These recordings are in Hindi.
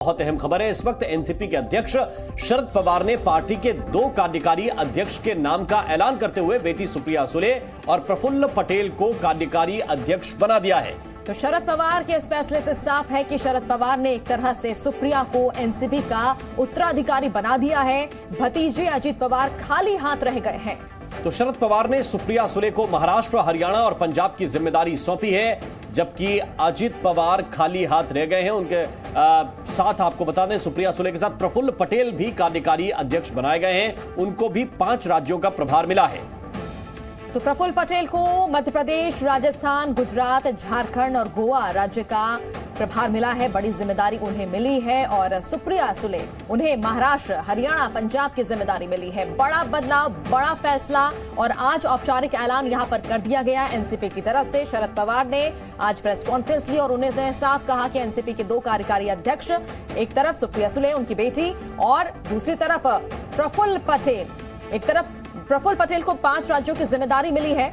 बहुत अहम खबर है इस वक्त। एनसीपी के अध्यक्ष शरद पवार ने पार्टी के 2 कार्यकारी अध्यक्ष के नाम का ऐलान करते हुए बेटी सुप्रिया सुले और प्रफुल्ल पटेल को कार्यकारी अध्यक्ष बना दिया है। तो शरद पवार के इस फैसले से साफ है कि शरद पवार ने एक तरह से सुप्रिया को एनसीपी का उत्तराधिकारी बना दिया है। भतीजे अजीत पवार खाली हाथ रह गए हैं। तो शरद पवार ने सुप्रिया सुले को महाराष्ट्र, हरियाणा और पंजाब की जिम्मेदारी सौंपी है, जबकि अजीत पवार खाली हाथ रह गए हैं। उनके साथ आपको बता दें, सुप्रिया सुले के साथ प्रफुल्ल पटेल भी कार्यकारी अध्यक्ष बनाए गए हैं। उनको भी 5 राज्यों का प्रभार मिला है। तो प्रफुल्ल पटेल को मध्य प्रदेश, राजस्थान, गुजरात, झारखंड और गोवा राज्य का प्रभार मिला है। बड़ी जिम्मेदारी उन्हें मिली है। और सुप्रिया सुले, उन्हें महाराष्ट्र, हरियाणा, पंजाब की जिम्मेदारी मिली है। बड़ा बदलाव, बड़ा फैसला और आज औपचारिक ऐलान यहां पर कर दिया गया एनसीपी की तरफ से। शरद पवार ने आज प्रेस कॉन्फ्रेंस ली और उन्होंने साफ कहा कि एनसीपी के 2 कार्यकारी अध्यक्ष, एक तरफ सुप्रिया सुले उनकी बेटी और दूसरी तरफ प्रफुल्ल पटेल। एक तरफ प्रफुल्ल पटेल को 5 राज्यों की जिम्मेदारी मिली है,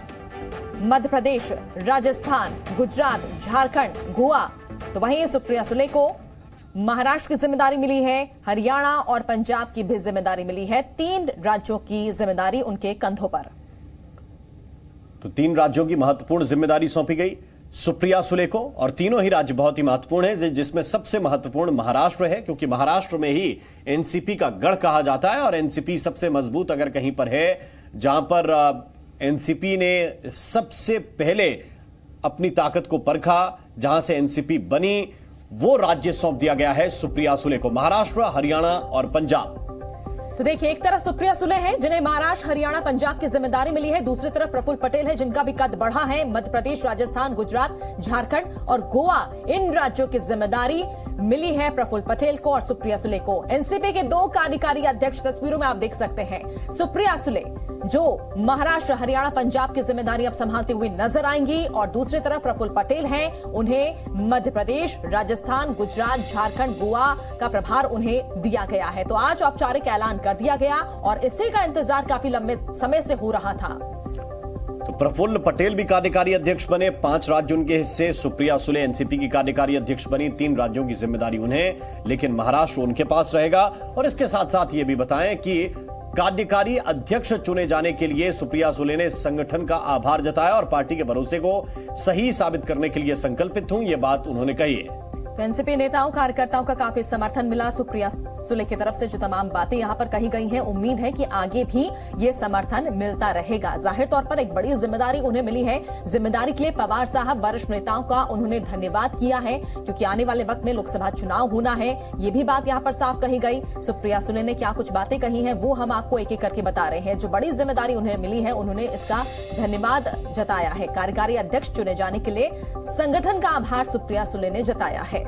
मध्य प्रदेश, राजस्थान, गुजरात, झारखंड, गोवा। तो वहीं सुप्रिया सुले को महाराष्ट्र की जिम्मेदारी मिली है, हरियाणा और पंजाब की भी जिम्मेदारी मिली है। 3 राज्यों की जिम्मेदारी उनके कंधों पर। तो 3 राज्यों की महत्वपूर्ण जिम्मेदारी सौंपी गई सुप्रिया सुले को, और तीनों ही राज्य बहुत ही महत्वपूर्ण है, जिसमें सबसे महत्वपूर्ण महाराष्ट्र है, क्योंकि महाराष्ट्र में ही एनसीपी का गढ़ कहा जाता है। और एनसीपी सबसे मजबूत अगर कहीं पर है, जहां पर एनसीपी ने सबसे पहले अपनी ताकत को परखा, जहां से एनसीपी बनी, वो राज्य सौंप दिया गया है सुप्रिया सुले को, महाराष्ट्र, हरियाणा और पंजाब। तो देखिए, एक तरफ सुप्रिया सुले हैं जिन्हें महाराष्ट्र, हरियाणा, पंजाब की जिम्मेदारी मिली है। दूसरी तरफ प्रफुल्ल पटेल है जिनका भी कद बढ़ा है। मध्य प्रदेश, राजस्थान, गुजरात, झारखंड और गोवा, इन राज्यों की जिम्मेदारी मिली है प्रफुल्ल पटेल को और सुप्रिया सुले को। एनसीपी के 2 कार्यकारी अध्यक्ष तस्वीरों में आप देख सकते हैं। सुप्रिया सुले जो महाराष्ट्र, हरियाणा, पंजाब की जिम्मेदारी अब संभालते हुए नजर आएंगी और दूसरी तरफ प्रफुल्ल पटेल हैं, उन्हें मध्य प्रदेश, राजस्थान, गुजरात, झारखंड, गोवा का प्रभार उन्हें दिया गया है। तो आज औपचारिक ऐलान कर दिया गया और इसी का इंतजार काफी लंबे समय से हो रहा था। तो प्रफुल्ल पटेल भी कार्यकारी अध्यक्ष बने, 5 राज्य उनके हिस्से। सुप्रिया सुले एनसीपी की कार्यकारी अध्यक्ष बनी, 3 राज्यों की जिम्मेदारी उन्हें, लेकिन महाराष्ट्र उनके पास रहेगा। और इसके साथ साथ ये भी बताएं कि कार्यकारी अध्यक्ष चुने जाने के लिए सुप्रिया सुले ने संगठन का आभार जताया और पार्टी के भरोसे को सही साबित करने के लिए संकल्पित हूं, यह बात उन्होंने कही है। तो एनसीपी नेताओं, कार्यकर्ताओं का काफी समर्थन मिला सुप्रिया सुले की तरफ से। जो तमाम बातें यहां पर कही गई हैं, उम्मीद है कि आगे भी ये समर्थन मिलता रहेगा। जाहिर तौर पर एक बड़ी जिम्मेदारी उन्हें मिली है। जिम्मेदारी के लिए पवार साहब, वरिष्ठ नेताओं का उन्होंने धन्यवाद किया है, क्योंकि आने वाले वक्त में लोकसभा चुनाव होना है। ये भी बात यहाँ पर साफ कही गई। सुप्रिया सुले ने क्या कुछ बातें कही हैं, वो हम आपको एक एक करके बता रहे हैं। जो बड़ी जिम्मेदारी उन्हें मिली है, उन्होंने इसका धन्यवाद जताया है। कार्यकारी अध्यक्ष चुने जाने के लिए संगठन का आभार सुप्रिया सुले ने जताया है।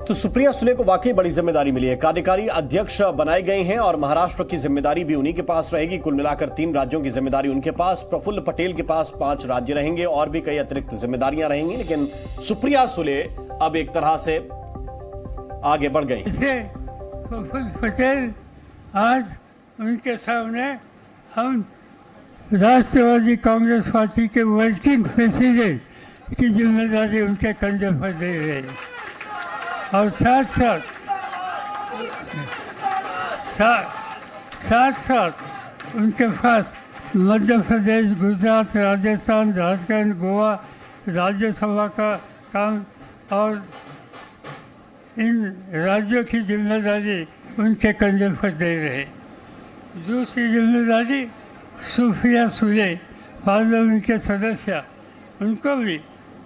तो सुप्रिया सुले को वाकई बड़ी जिम्मेदारी मिली है, कार्यकारी अध्यक्ष बनाए गए हैं और महाराष्ट्र की जिम्मेदारी भी उन्हीं के पास रहेगी। कुल मिलाकर 3 राज्यों की जिम्मेदारी उनके पास। प्रफुल्ल पटेल के पास 5 राज्य रहेंगे और भी कई अतिरिक्त जिम्मेदारियां रहेंगी, लेकिन सुप्रिया सुले अब एक तरह से आगे बढ़ गई। प्रफुल्ल पटेल आज उनके सामने हम राष्ट्रवादी कांग्रेस पार्टी के वर्किंग प्रेसिडेंट की जिम्मेदारी उनके कंधे पर दे रहे हैं और साथ साथ उनके पास मध्य प्रदेश, गुजरात, राजस्थान, झारखंड, गोवा राज्यसभा का काम और इन राज्यों की जिम्मेदारी उनके कंधे पर दे रहे। दूसरी जिम्मेदारी सुप्रिया सुले पार्लियामेंट के सदस्य, उनको भी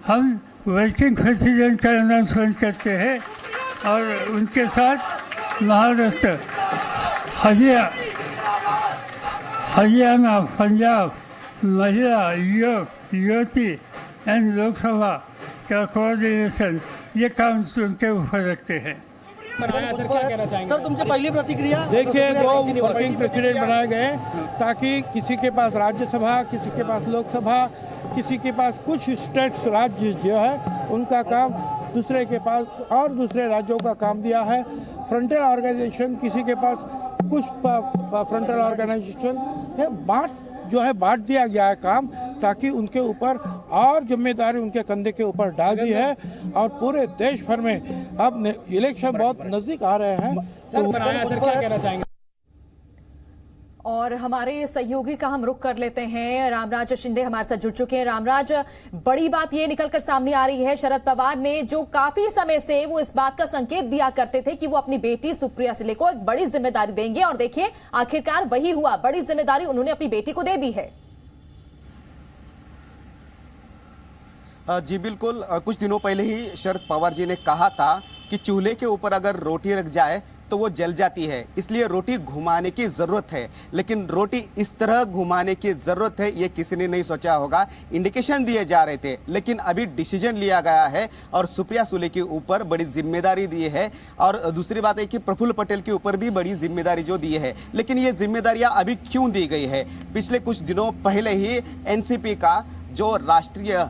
हम वर्किंग प्रेसिडेंट का अनाउंसमेंट करते हैं और उनके साथ महाराष्ट्र, हरियाणा, पंजाब, महिला, युवती एंड लोकसभा का कोऑर्डिनेशन, ये काम उनके ऊपर रखते हैं। सर, तुमसे पहली प्रतिक्रिया। देखिए, 2 वर्किंग प्रेसिडेंट बनाए गए ताकि किसी के पास राज्यसभा, किसी के पास लोकसभा, किसी के पास कुछ स्टेट्स, राज्य जो है उनका काम, दूसरे के पास और दूसरे राज्यों का काम दिया है। फ्रंटल ऑर्गेनाइजेशन, किसी के पास कुछ फ्रंटल ऑर्गेनाइजेशन है, बांट दिया गया है काम, ताकि उनके ऊपर और जिम्मेदारी उनके कंधे के ऊपर डाल दी है और पूरे देश भर में अब इलेक्शन बहुत नजदीक आ रहे हैं। सर क्या कहना चाहेंगे? और हमारे सहयोगी का हम रुख कर लेते हैं। रामराज शिंदे हमारे साथ जुड़ चुके हैं। रामराज, बड़ी बात ये निकलकर सामने आ रही है, शरद पवार ने जो काफी समय से वो इस बात का संकेत दिया करते थे कि वो अपनी बेटी सुप्रिया सुले को एक बड़ी जिम्मेदारी देंगे, और देखिए आखिरकार वही हुआ, बड़ी जिम्मेदारी उन्होंने अपनी बेटी को दे दी है। जी बिल्कुल, कुछ दिनों पहले ही शरद पवार जी ने कहा था कि चूल्हे के ऊपर अगर रोटी रख जाए तो वो जल जाती है, इसलिए रोटी घुमाने की ज़रूरत है। लेकिन रोटी इस तरह घुमाने की ज़रूरत है ये किसी ने नहीं सोचा होगा। इंडिकेशन दिए जा रहे थे, लेकिन अभी डिसीजन लिया गया है और सुप्रिया सुले के ऊपर बड़ी जिम्मेदारी दी है। और दूसरी बात है कि प्रफुल्ल पटेल के ऊपर भी बड़ी जिम्मेदारी जो दी है। लेकिन ये जिम्मेदारियाँ अभी क्यों दी गई है? पिछले कुछ दिनों पहले ही एनसीपी का जो राष्ट्रीय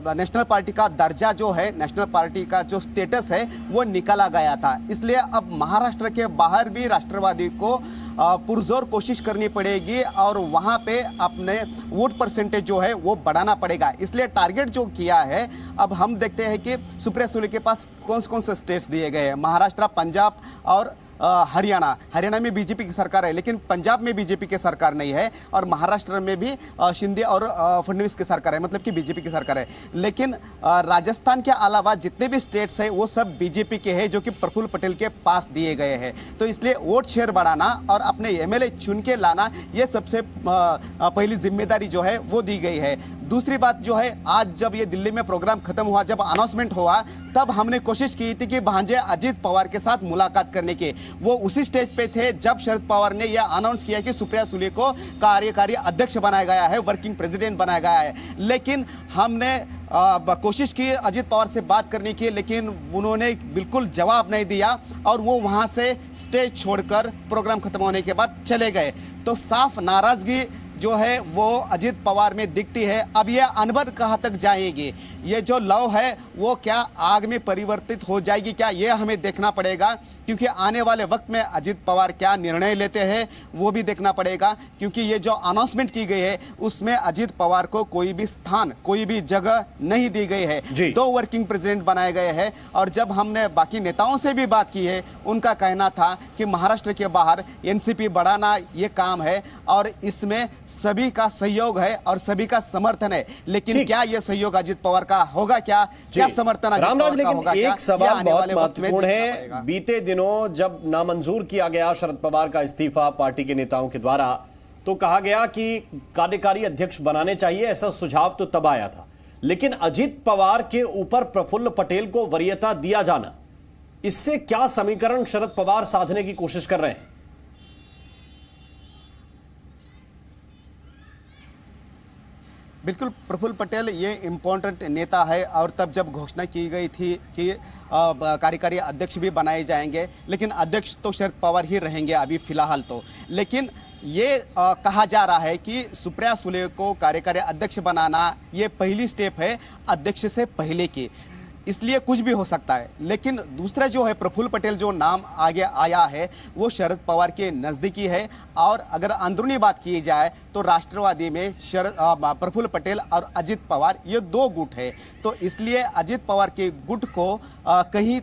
नेशनल पार्टी का दर्जा जो है, नेशनल पार्टी का जो स्टेटस है वो निकाला गया था। इसलिए अब महाराष्ट्र के बाहर भी राष्ट्रवादी को पुरजोर कोशिश करनी पड़ेगी और वहाँ पे अपने वोट परसेंटेज जो है वो बढ़ाना पड़ेगा। इसलिए टारगेट जो किया है, अब हम देखते हैं कि सुप्रिया सुले के पास कौन से स्टेट्स दिए गए हैं। महाराष्ट्र, पंजाब और हरियाणा में बीजेपी की सरकार है, लेकिन पंजाब में बीजेपी की सरकार नहीं है, और महाराष्ट्र में भी शिंदे और फडणवीस की सरकार है, मतलब कि बीजेपी की सरकार है। लेकिन राजस्थान के अलावा जितने भी स्टेट्स हैं वो सब बीजेपी के हैं, जो कि प्रफुल्ल पटेल के पास दिए गए हैं। तो इसलिए वोट शेयर बढ़ाना और अपने एमएलए चुन के लाना, ये सबसे पहली जिम्मेदारी जो है वो दी गई है। दूसरी बात जो है, आज जब ये दिल्ली में प्रोग्राम खत्म हुआ, जब अनाउंसमेंट हुआ, तब हमने कोशिश की थी कि भांजे अजीत पवार के साथ मुलाकात करने की। वो उसी स्टेज पे थे जब शरद पवार ने यह अनाउंस किया कि सुप्रिया सुले को कार्यकारी अध्यक्ष बनाया गया है, वर्किंग प्रेसिडेंट बनाया गया है। लेकिन हमने कोशिश की अजीत पवार से बात करने की, लेकिन उन्होंने बिल्कुल जवाब नहीं दिया और वो वहाँ से स्टेज छोड़कर प्रोग्राम खत्म होने के बाद चले गए। तो साफ नाराजगी जो है वो अजीत पवार में दिखती है। अब ये अनबन कहाँ तक जाएगी? ये जो लव है वो क्या आग में परिवर्तित हो जाएगी क्या? ये हमें देखना पड़ेगा, क्योंकि आने वाले वक्त में अजीत पवार क्या निर्णय लेते हैं वो भी देखना पड़ेगा। क्योंकि ये जो अनाउंसमेंट की गई है उसमें अजीत पवार को कोई भी स्थान, कोई भी जगह नहीं दी गई है। 2 वर्किंग प्रेसिडेंट बनाए गए हैं। और जब हमने बाकी नेताओं से भी बात की है, उनका कहना था कि महाराष्ट्र के बाहर एनसीपी बढ़ाना ये काम है और इसमें सभी का सहयोग है और सभी का समर्थन है। लेकिन क्या यह सहयोग अजीत पवार का होगा? क्या समर्थन अजीत पवार का होगा? एक सवाल बहुत महत्वपूर्ण है। बीते दिनों जब नामंजूर किया गया शरद पवार का इस्तीफा पार्टी के नेताओं के द्वारा, तो कहा गया कि कार्यकारी अध्यक्ष बनाने चाहिए, ऐसा सुझाव तो तब आया था। लेकिन अजीत पवार के ऊपर प्रफुल्ल पटेल को वरीयता दिया जाना, इससे क्या समीकरण शरद पवार साधने की कोशिश कर रहे हैं? बिल्कुल, प्रफुल्ल पटेल ये इम्पोर्टेंट नेता है और तब जब घोषणा की गई थी कि कार्यकारी अध्यक्ष भी बनाए जाएंगे, लेकिन अध्यक्ष तो शरद पवार ही रहेंगे अभी फिलहाल तो। लेकिन ये कहा जा रहा है कि सुप्रिया सुले को कार्यकारी अध्यक्ष बनाना ये पहली स्टेप है अध्यक्ष से पहले की, इसलिए कुछ भी हो सकता है। लेकिन दूसरा जो है प्रफुल्ल पटेल जो नाम आगे आया है वो शरद पवार के नज़दीकी है। और अगर अंदरूनी बात की जाए तो राष्ट्रवादी में प्रफुल्ल पटेल और अजीत पवार ये 2 गुट है। तो इसलिए अजीत पवार के गुट को कहीं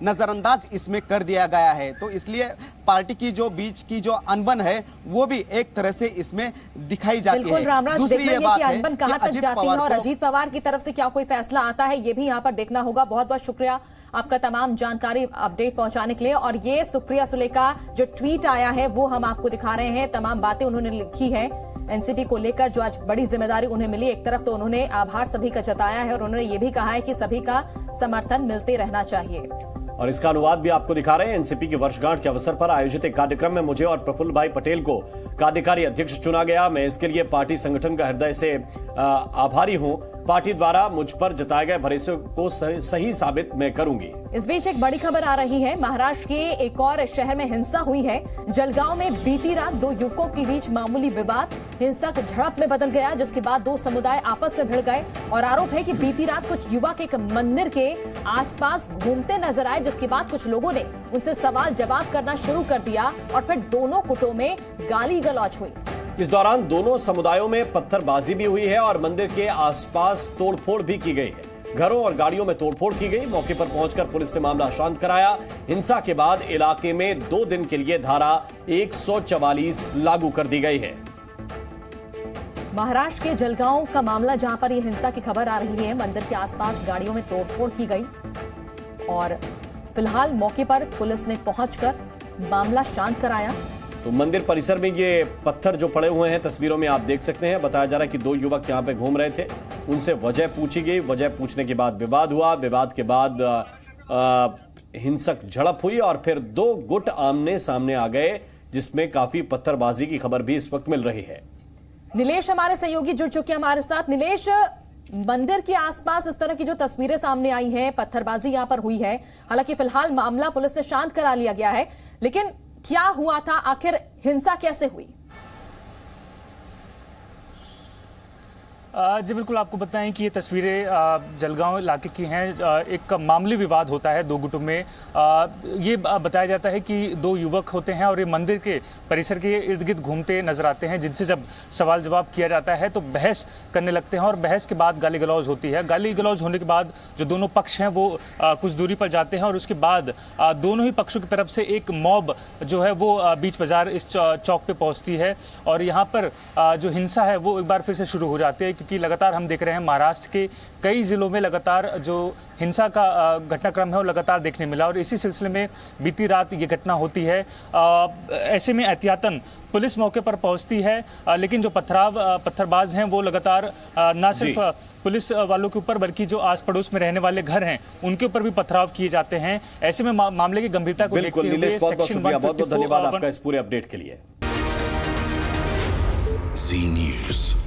नज़रअंदाज इसमें कर दिया गया है। तो इसलिए पार्टी की जो बीच की जो अनबन है वो भी एक तरह से इसमें दिखाई जाती है। रामराज, देखना ये कि अनबन कहां तक जाती है और अजीत पवार की तरफ से क्या कोई फैसला आता है, ये भी यहाँ पर देखना होगा। बहुत बहुत शुक्रिया आपका तमाम जानकारी अपडेट पहुंचाने के लिए। और ये सुप्रिया सुले का जो ट्वीट आया है वो हम आपको दिखा रहे हैं। तमाम बातें उन्होंने लिखी है एनसीपी को लेकर, जो आज बड़ी जिम्मेदारी उन्हें मिली। एक तरफ तो उन्होंने आभार सभी का जताया है और उन्होंने ये भी कहा है कि सभी का समर्थन मिलते रहना चाहिए। और इसका अनुवाद भी आपको दिखा रहे हैं। एनसीपी की वर्षगांठ के अवसर पर आयोजित एक कार्यक्रम में मुझे और प्रफुल्ल भाई पटेल को कार्यकारी अध्यक्ष चुना गया। मैं इसके लिए पार्टी संगठन का हृदय से आभारी हूं। पार्टी द्वारा मुझ पर जताए गए भरोसे को सही साबित मैं करूंगी। इस बीच एक बड़ी खबर आ रही है। महाराष्ट्र के एक और शहर में हिंसा हुई है। जलगांव में बीती रात 2 युवकों के बीच मामूली विवाद हिंसक झड़प में बदल गया, जिसके बाद 2 समुदाय आपस में भिड़ गए। और आरोप है कि बीती रात कुछ युवक एक मंदिर के आसपास घूमते नजर आए, जिसके बाद कुछ लोगों ने उनसे सवाल जवाब करना शुरू कर दिया और फिर दोनों गुटों में गाली गलौज हुई। इस दौरान दोनों समुदायों में पत्थरबाजी भी हुई है और मंदिर के आसपास तोड़फोड़ भी की गई है। घरों और गाड़ियों में तोड़फोड़ की गई। मौके पर पहुंचकर पुलिस ने मामला शांत कराया। हिंसा के बाद इलाके में 2 दिन के लिए धारा 144 लागू कर दी गई है। महाराष्ट्र के जलगांव का मामला, जहां पर यह हिंसा की खबर आ रही है। मंदिर के आसपास गाड़ियों में तोड़फोड़ की गई और फिलहाल मौके पर पुलिस ने पहुंचकर मामला शांत कराया। तो मंदिर परिसर में ये पत्थर जो पड़े हुए हैं तस्वीरों में आप देख सकते हैं। बताया जा रहा है कि 2 युवक यहां पे घूम रहे थे, उनसे वजह पूछी गई। वजह पूछने के बाद विवाद हुआ। विवाद के बाद हिंसक झड़प हुई और फिर 2 गुट आमने सामने आ गए, जिसमें काफी पत्थरबाजी की खबर भी इस वक्त मिल रही है। नीलेश हमारे सहयोगी जुड़ चुके हैं हमारे साथ। नीलेश, मंदिर के आसपास इस तरह की जो तस्वीरें सामने आई हैं, पत्थरबाजी यहां पर हुई है। हालांकि फिलहाल मामला पुलिस ने शांत करा लिया गया है, लेकिन क्या हुआ था, आखिर हिंसा कैसे हुई? जी बिल्कुल, आपको बताएं कि ये तस्वीरें जलगांव इलाके की हैं। एक मामूली विवाद होता है 2 गुटों में। ये बताया जाता है कि 2 युवक होते हैं और ये मंदिर के परिसर के इर्द गिर्द घूमते नजर आते हैं, जिनसे जब सवाल जवाब किया जाता है तो बहस करने लगते हैं और बहस के बाद गाली गलौज होती है। गाली गलौज होने के बाद जो दोनों पक्ष हैं वो कुछ दूरी पर जाते हैं और उसके बाद दोनों ही पक्षों की तरफ से एक मॉब जो है वो बीच बाजार इस चौक पे पहुंचती है और यहाँ पर जो हिंसा है वो एक बार फिर से शुरू हो जाती है, क्योंकि लगातार हम देख रहे हैं महाराष्ट्र के कई जिलों में लगातार जो हिंसा का घटनाक्रम है वो लगातार देखने मिला और इसी सिलसिले में बीती रात ये घटना होती है। ऐसे में एहतियातन पुलिस मौके पर पहुंचती है, लेकिन जो पत्थरबाज हैं वो लगातार न सिर्फ पुलिस वालों के ऊपर बल्कि जो आस पड़ोस में रहने वाले घर हैं उनके ऊपर भी पथराव किए जाते हैं। ऐसे में मामले की गंभीरता को देखते हुए सेक्शन 154 धन्यवाद आपका इस पूरे अपडेट के लिए। जी न्यूज़।